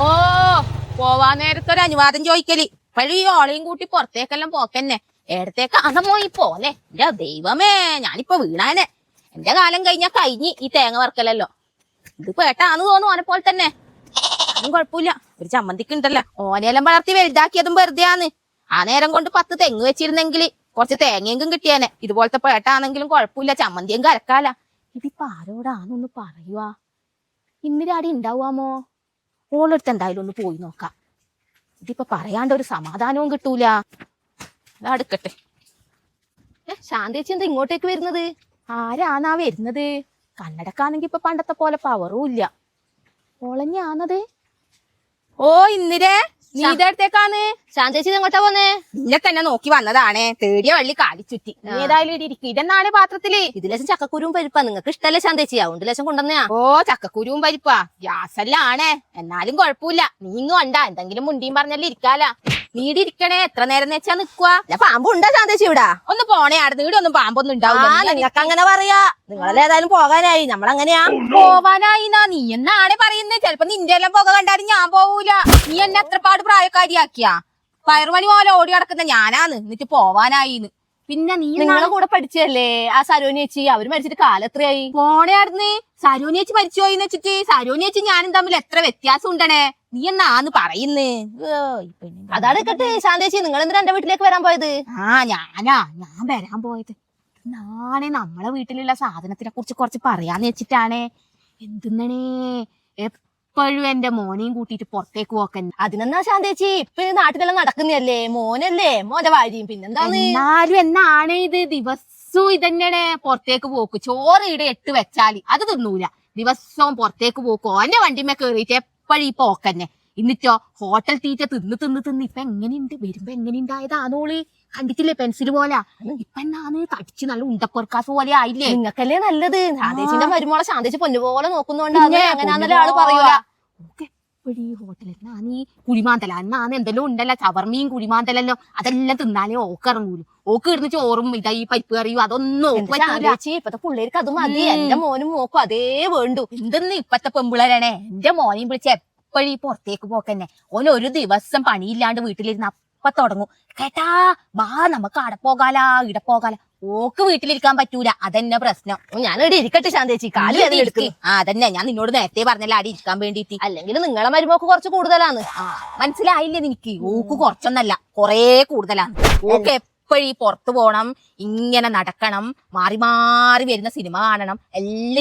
ഓ പോവാൻ നേരത്തൊരു അനുവാദം ചോദിക്കല് ഇപ്പഴും ഈ ഓളയും കൂട്ടി പുറത്തേക്കെല്ലാം പോക്കന്നെ. ഏടത്തേക്ക് അന്നമോയി പോലെ എന്റെ ദൈവമേ, ഞാനിപ്പോ വീണാനെ. എന്റെ കാലം കഴിഞ്ഞി ഈ തേങ്ങ വറക്കലല്ലോ. ഇത് പേട്ടാന്ന് തോന്നുന്നു ഓനെ പോലെ തന്നെ. അതും കുഴപ്പമില്ല, ഒരു ചമ്മന്തിക്ക് ഉണ്ടല്ലോ. ഓനെല്ലാം വളർത്തി വലുതാക്കിയതും വെറുതെയാന്ന്. ആ നേരം കൊണ്ട് 10 തെങ്ങ് വെച്ചിരുന്നെങ്കിൽ കുറച്ച് തേങ്ങയെങ്കിലും കിട്ടിയാനെ. ഇതുപോലത്തെ പേട്ടാണെങ്കിലും കുഴപ്പമില്ല, ചമ്മന്തിയും കരക്കാല. ഇതിപ്പോ ആരോടാന്നൊന്ന് പറയുവാ? ഇന്നിരാടി ഉണ്ടാവാമോ? ഓളെടുത്ത് എന്തായാലും ഒന്ന് പോയി നോക്കാം. ഇതിപ്പോ പറയാണ്ട് ഒരു സമാധാനവും കിട്ടൂല. അതെടുക്കട്ടെ. ശാന്തേച്ചി എന്താ ഇങ്ങോട്ടേക്ക് വരുന്നത്? ആരാന്നാ വരുന്നത്? കണ്ണടക്കാണെങ്കി ഇപ്പൊ പണ്ടത്തെ പോലെ പവറും ഇല്ല. ഓളഞ്ഞാന്നത്. ഓ ഇന്ദിരേ, നീ ഇതടുത്തേക്കാന്ന്? ശാന്തേച്ചി എങ്ങോട്ടാ പോന്നേ? നിന്നെ തന്നെ നോക്കി വന്നതാണേ. തേടിയ വള്ളി കാലിച്ചുറ്റി. നീ ഏതായാലും ഇരിക്കും. ഇതെന്നാണ് പാത്രത്തില്? ഇത് ലേശം ചക്കക്കുരുവും പരിപ്പാ. നിങ്ങൾക്ക് ഇഷ്ടല്ലേ ശാന്തേച്ചി? അതുകൊണ്ട് ലേശം കൊണ്ടുവന്നയാ. ഓ ചക്കക്കുരുവും പരിപ്പാ, ഗ്യാസെല്ലാം ആണേ. എന്നാലും കുഴപ്പമില്ല. നീ ഇങ്ങ് വണ്ട, എന്തെങ്കിലും മുണ്ടിയും പറഞ്ഞല്ലേ ഇരിക്കാല. നീടി ഇരിക്കണേ. എത്ര നേരം വെച്ചാ നിക്കുവാ? പാമ്പുണ്ടാ ശാന്തേച്ചി ഇവിടെ? ഒന്ന് പോണേ, ആടുന്ന് വീട് ഒന്നും പാമ്പൊന്നും ഉണ്ടാവില്ല. നിങ്ങൾക്ക് അങ്ങനെ പറയാ. നിങ്ങളല്ലേ ഏതായാലും പോകാനായി, നമ്മളങ്ങനെയാ. പോവാനായിന്നാ നീ എന്നാണേ പറയുന്നത്? ചെലപ്പോ നിന്റെ എല്ലാം പുക കണ്ടാലും ഞാൻ പോവൂല. നീ എന്നെ എത്രപാട് പ്രായക്കാരിയാക്കിയാ? പയറുമണി പോലെ ഓടി നടക്കുന്ന ഞാനാന്ന്, എന്നിട്ട് പോവാനായിന്ന്. പിന്നെ നീ നിങ്ങളെ കൂടെ പഠിച്ചല്ലേ ആ സരോനേച്ചി? അവര് മരിച്ചിട്ട് കാലം എത്രയായി? പോണേ ആടുന്ന്. സരോനേച്ചി മരിച്ചു പോയിന്ന് വെച്ചിട്ട് സരോനേച്ചി ഞാനും തമ്മിൽ എത്ര വ്യത്യാസം ഉണ്ടണേ. നീ എന്നാന്ന് പറയുന്നേ? അതാണ് കേട്ടെ ശാന്തേച്ചി, നിങ്ങൾ എന്തിനാ എന്റെ വീട്ടിലേക്ക് വരാൻ പോയത്? ഞാൻ വരാൻ പോയത് നാളെ നമ്മളെ വീട്ടിലുള്ള സാധനത്തിനെ കുറിച്ച് കുറച്ച് പറയാന്ന് വെച്ചിട്ടാണേ. എന്തിന്നണേ എപ്പോഴും എന്റെ മോനെയും കൂട്ടിട്ട് പുറത്തേക്ക് പോക്കൻ. അതിനെന്നാ ശാന്തേച്ചി, ഇപ്പൊ നാട്ടിലെല്ലാം നടക്കുന്നല്ലേ? മോനല്ലേ, മോന്റെ ഭാര്യയും. പിന്നെന്താന്ന്? എന്നാലും എന്നാണ് ഇത് ദിവസവും ഇതന്നെയാണ് പുറത്തേക്ക് പോക്ക്. ചോറ് ഇവിടെ 8 വെച്ചാല് അത് തിന്നൂല. ദിവസവും പുറത്തേക്ക് പോക്കും. ഓന്റെ വണ്ടിമേ കേറിയിട്ട് എപ്പോഴും ഈ പോക്കന്നെ. എന്നിട്ടോ ഹോട്ടൽ തീറ്റ തിന്ന് ഇപ്പൊ എങ്ങനെയുണ്ട്? വരുമ്പോ എങ്ങനെയുണ്ടായതാണോള്? കണ്ടിട്ടില്ലേ പെൻസിൽ പോലെ? ഇപ്പൊ എന്നാന്ന് തടിച്ച് നല്ല ഉണ്ടക്കൊർക്കാസ് പോലെ ആയില്ലേ? നിങ്ങൾക്കല്ലേ നല്ലത്. ശാന്തേച്ചിന്റെ മരുമോളെ ശാന്തേച്ചി പൊന്നുപോലെ നോക്കുന്നോണ്ടാണ് അങ്ങനെയാന്നല്ലേ ആള് പറയുക. എപ്പോഴും ഈ ഹോട്ടലിൽ എന്നാന്ന് ഈ കുഴിമാന്തല എന്നാന്ന് എന്തെല്ലാം ഉണ്ടല്ലോ, ചവർമ്മയും കുഴിമാന്തലല്ലോ, അതെല്ലാം തിന്നാലേ ഓക്കിറങ്ങൂലു. ഓക്ക് ഇടുന്ന ചോറും ഇതാ ഈ പരിപ്പ് കറിയും അതൊന്നും ശാന്തേച്ചി ഇപ്പത്തെ പിള്ളേർക്ക് അത് മതി. എന്റെ മോനും മോക്കും അതേ വേണ്ടു. എന്തെന്ന് ഇപ്പത്തെ പെമ്പിളരാണേ. എന്റെ മോനെയും വിളിച്ച എപ്പോഴും പുറത്തേക്ക് പോക്കന്നെ. ഓനൊരു ദിവസം പണിയില്ലാണ്ട് വീട്ടിലിരുന്ന് അപ്പൊ തുടങ്ങും, കേട്ടാ വാ നമുക്ക് അവിടെ പോകാലാ ഇവിടെ പോകാല. ഓക്ക് വീട്ടിലിരിക്കാൻ പറ്റൂല, അതന്നെ പ്രശ്നം. ഞാനിവിടെ ഇരിക്കട്ടെ ശാന്തേച്ചി, കാലി എടുക്കും. അതന്നെ ഞാൻ നിന്നോട് നേരത്തെ പറഞ്ഞല്ല അവിടെ ഇരിക്കാൻ വേണ്ടിട്ട്. അല്ലെങ്കിൽ നിങ്ങളെ മരുമോക്ക് കുറച്ച് കൂടുതലാണ്. മനസ്സിലായില്ലേ നിനക്ക്? ഓക്ക് കുറച്ചൊന്നല്ല, കൊറേ കൂടുതലാണ്. ഓക്ക് എപ്പോഴും പുറത്തു പോണം, ഇങ്ങനെ നടക്കണം, മാറി മാറി വരുന്ന സിനിമ കാണണം, എല്ലാം